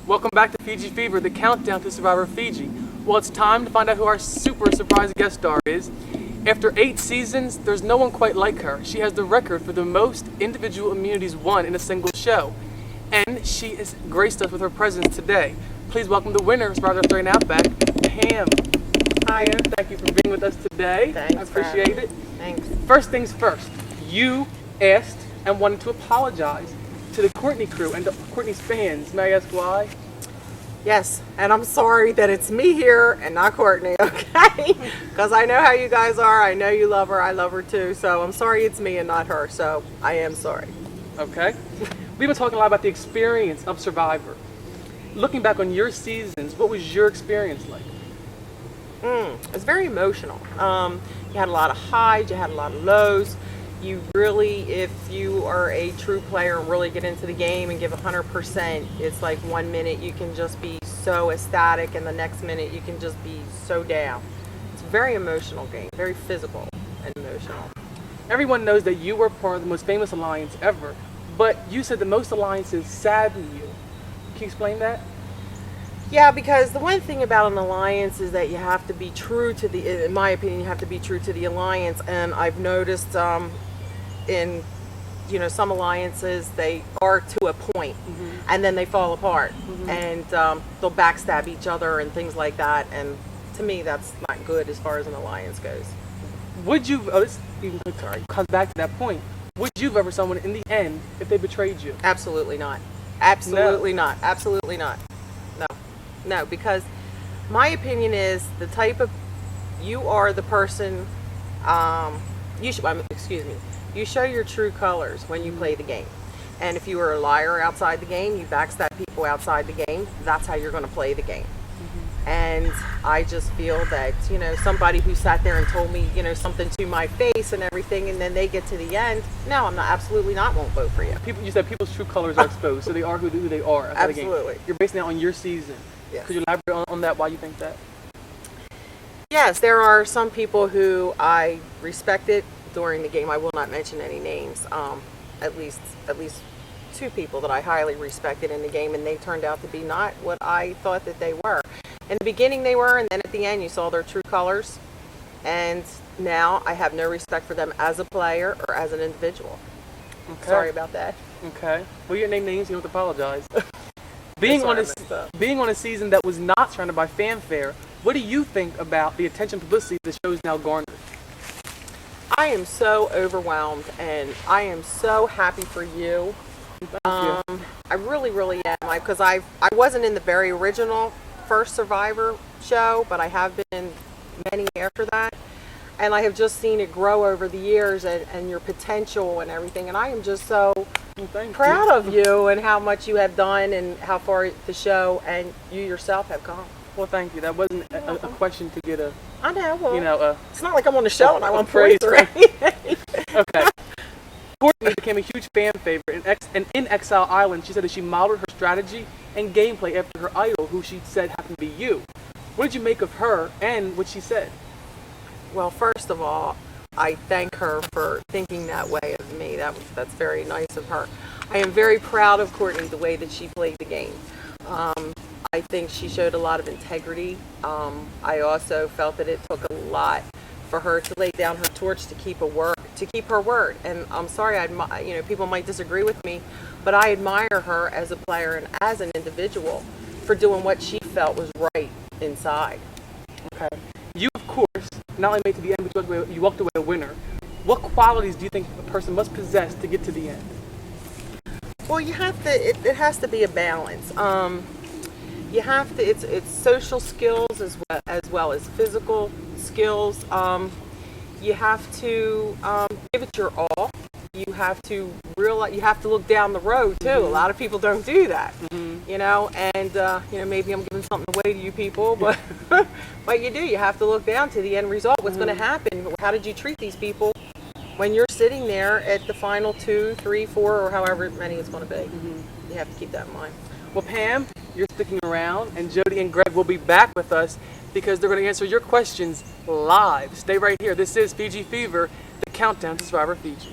Welcome back to Fiji Fever, the countdown to Survivor Fiji. Well, it's time to find out who our super surprise guest star is. After 8 seasons, there's no one quite like her. She has the record for the most individual immunities won in a single show. And she has graced us with her presence today. Please welcome the winner of Survivor Australian Outback, Pam. Hi. Pam, thank you for being with us today. Thanks. I appreciate it. Thanks. First things first, you asked and wanted to apologize to the Courtney crew and to Courtney's fans. May I ask why? Yes, and I'm sorry that it's me here and not Courtney, okay? Because I know how you guys are. I know you love her. I love her too. So I'm sorry it's me and not her. So I am sorry. Okay. We've been talking a lot about the experience of Survivor. Looking back on your seasons, what was your experience like? It's very emotional. You had a lot of highs. You had a lot of lows. You really, if you are a true player and really get into the game and give 100%, it's like 1 minute you can just be so ecstatic and the next minute you can just be so down. It's a very emotional game, very physical and emotional. Everyone knows that you were part of the most famous alliance ever, but you said that most alliances sadden you. Can you explain that? Yeah, because the one thing about an alliance is that you have to be true to the, in my opinion, you have to be true to the alliance. And I've noticed in, some alliances, they are to a point, and then they fall apart, and they'll backstab each other and things like that. And to me, that's not good as far as an alliance goes. Would you, comes back to that point, would you have ever someone in the end if they betrayed you? Absolutely not. Absolutely not. Absolutely not. No, because my opinion is the type of, you are the person, you show your true colors when you play the game. And if you are a liar outside the game, you backstab people outside the game, that's how you're going to play the game. And I just feel that, somebody who sat there and told me, something to my face and everything, and then they get to the end, no, I'm not, absolutely not, won't vote for you. You said people's true colors are exposed, so they are who they are. Absolutely. You're basing that on your season. Yes. Could you elaborate on that, why you think that? Yes, there are some people who I respected during the game. I will not mention any names. At least 2 people that I highly respected in the game, and they turned out to be not what I thought that they were. In the beginning they were, and then at the end you saw their true colors. And now I have no respect for them as a player or as an individual. Okay. Sorry about that. Okay. Well, you name names, you don't have to apologize. Being on a season that was not surrounded by fanfare, what do you think about the attention publicity the show's now garnered? I am so overwhelmed, and I am so happy for you. Thank you. I really, really am. Because I wasn't in the very original first Survivor show, but I have been in many after that. And I have just seen it grow over the years and your potential and everything. And I am just so proud of you and how much you have done and how far the show and you yourself have come. Well, thank you. That wasn't a question to get I know. Well, it's not like I'm on the show and I want praise or anything. Okay. Courtney became a huge fan favorite, and in Exile Island, she said that she modeled her strategy and gameplay after her idol, who she said happened to be you. What did you make of her and what she said? Well, first of all, I thank her for thinking that way of me. That's very nice of her. I am very proud of Courtney, the way that she played the game. I think she showed a lot of integrity. I also felt that it took a lot for her to lay down her torch to keep her word. And I'm sorry, people might disagree with me, but I admire her as a player and as an individual for doing what she felt was right inside. Okay. You, of course, not only made it to the end, but you walked away a winner. What qualities do you think a person must possess to get to the end? Well, you have to. It has to be a balance. You have to. It's social skills as well as physical skills. You have to give it your all. You have to realize. You have to look down the road too. A lot of people don't do that. And maybe I'm giving something away to you people, but but you do. You have to look down to the end result. What's going to happen? How did you treat these people when you're sitting there at the final 2, 3, 4, or however many it's going to be? You have to keep that in mind. Well, Pam, you're sticking around, and Jody and Greg will be back with us because they're going to answer your questions live. Stay right here. This is Fiji Fever, the countdown to Survivor Fiji.